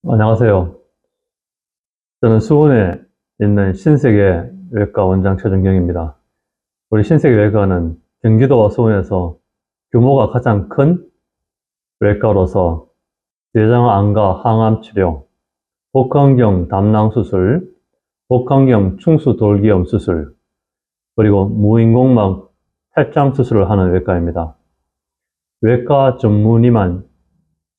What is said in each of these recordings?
안녕하세요. 저는 수원에 있는 신세계 외과 원장 최준경입니다. 우리 신세계 외과는 경기도와 수원에서 규모가 가장 큰 외과로서 대장암과 항암 치료, 복강경 담낭 수술, 복강경 충수돌기염 수술, 그리고 무인공막 탈장 수술을 하는 외과입니다. 외과 전문의만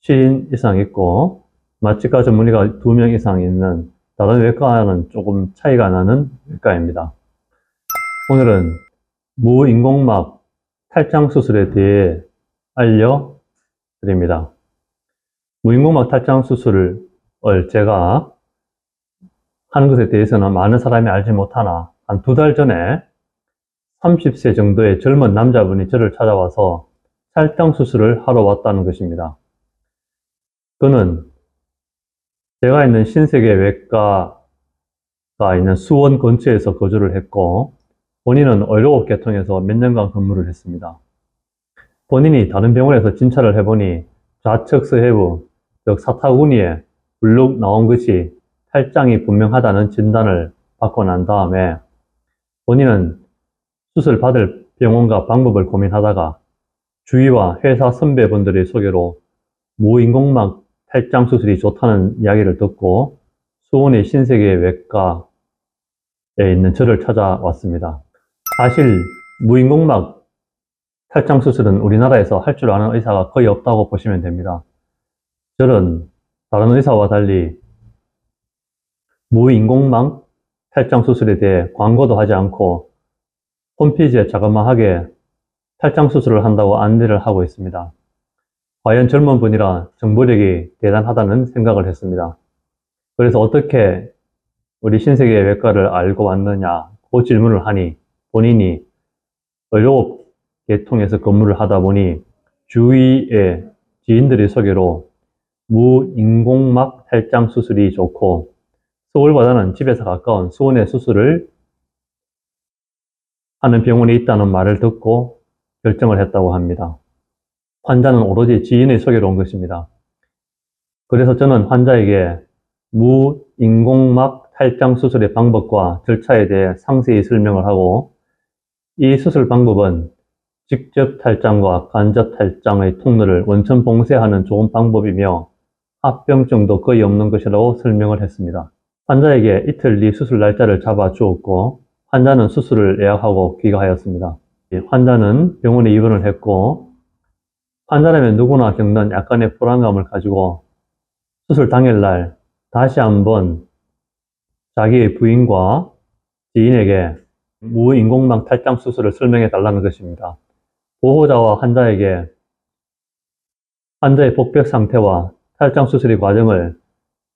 7인 이상 있고 마취과 전문의가 2명 이상 있는 다른 외과와는 조금 차이가 나는 외과입니다. 오늘은 무인공막 탈장 수술에 대해 알려드립니다. 무인공막 탈장 수술을 제가 하는 것에 대해서는 많은 사람이 알지 못하나 한 2달 전에 30세 정도의 젊은 남자분이 저를 찾아와서 탈장 수술을 하러 왔다는 것입니다. 그는 제가 있는 신세계 외과가 있는 수원 근처에서 거주를 했고 본인은 의료업 계통에서 몇 년간 근무를 했습니다. 본인이 다른 병원에서 진찰을 해보니 좌측 서해부, 즉 사타구니에 불룩 나온 것이 탈장이 분명하다는 진단을 받고 난 다음에 본인은 수술 받을 병원과 방법을 고민하다가 주위와 회사 선배분들의 소개로 무인공막 탈장 수술이 좋다는 이야기를 듣고 수원의 신세계 외과에 있는 저를 찾아왔습니다. 사실 무인공막 탈장 수술은 우리나라에서 할 줄 아는 의사가 거의 없다고 보시면 됩니다. 저는 다른 의사와 달리 무인공막 탈장 수술에 대해 광고도 하지 않고 홈페이지에 자그마하게 탈장 수술을 한다고 안내를 하고 있습니다. 과연 젊은 분이라 정보력이 대단하다는 생각을 했습니다. 그래서 어떻게 우리 신세계 외과를 알고 왔느냐 그 질문을 하니 본인이 의료업 계통에서 근무를 하다 보니 주위의 지인들의 소개로 무인공막 탈장 수술이 좋고 서울보다는 집에서 가까운 수원에 수술을 하는 병원이 있다는 말을 듣고 결정을 했다고 합니다. 환자는 오로지 지인의 소개로 온 것입니다. 그래서 저는 환자에게 무인공막 탈장 수술의 방법과 절차에 대해 상세히 설명을 하고 이 수술 방법은 직접 탈장과 간접 탈장의 통로를 원천 봉쇄하는 좋은 방법이며 합병증도 거의 없는 것이라고 설명을 했습니다. 환자에게 이틀 뒤 수술 날짜를 잡아 주었고 환자는 수술을 예약하고 귀가하였습니다. 환자는 병원에 입원을 했고 환자라면 누구나 겪는 약간의 불안감을 가지고 수술 당일날 다시 한번 자기의 부인과 지인에게 무인공막 탈장 수술을 설명해 달라는 것입니다. 보호자와 환자에게 환자의 복벽 상태와 탈장 수술의 과정을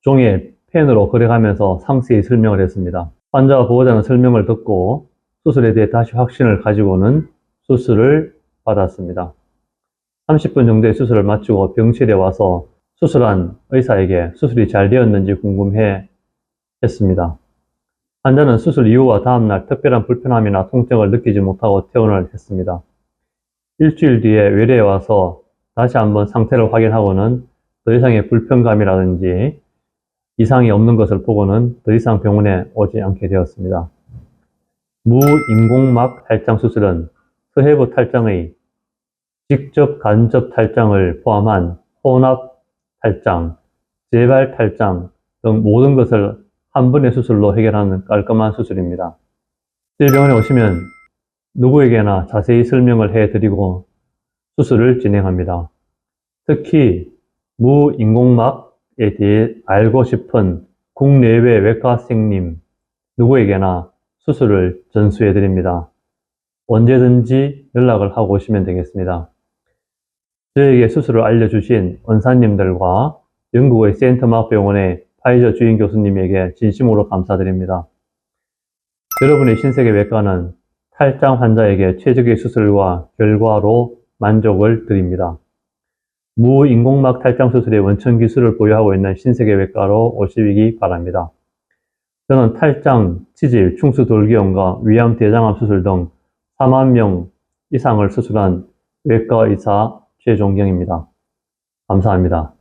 종이에 펜으로 그려가면서 상세히 설명을 했습니다. 환자와 보호자는 설명을 듣고 수술에 대해 다시 확신을 가지고는 수술을 받았습니다. 30분 정도의 수술을 마치고 병실에 와서 수술한 의사에게 수술이 잘 되었는지 궁금해 했습니다. 환자는 수술 이후와 다음날 특별한 불편함이나 통증을 느끼지 못하고 퇴원을 했습니다. 일주일 뒤에 외래에 와서 다시 한번 상태를 확인하고는 더 이상의 불편감이라든지 이상이 없는 것을 보고는 더 이상 병원에 오지 않게 되었습니다. 무인공막 탈장 수술은 서해부 탈장의 직접 간접 탈장을 포함한 혼합 탈장, 재발 탈장 등 모든 것을 한 번의 수술로 해결하는 깔끔한 수술입니다. 저희 병원에 오시면 누구에게나 자세히 설명을 해드리고 수술을 진행합니다. 특히 무인공막에 대해 알고 싶은 국내외 외과생님 누구에게나 수술을 전수해드립니다. 언제든지 연락을 하고 오시면 되겠습니다. 저에게 수술을 알려주신 원사님들과 영국의 세인트마크병원의 파이저 주임 교수님에게 진심으로 감사드립니다. 여러분의 신세계 외과는 탈장 환자에게 최적의 수술과 결과로 만족을 드립니다. 무인공막 탈장 수술의 원천 기술을 보유하고 있는 신세계 외과로 오시기 바랍니다. 저는 탈장, 치질, 충수돌기염과 위암 대장암 수술 등 4만 명 이상을 수술한 외과 의사 최종경입니다. 감사합니다.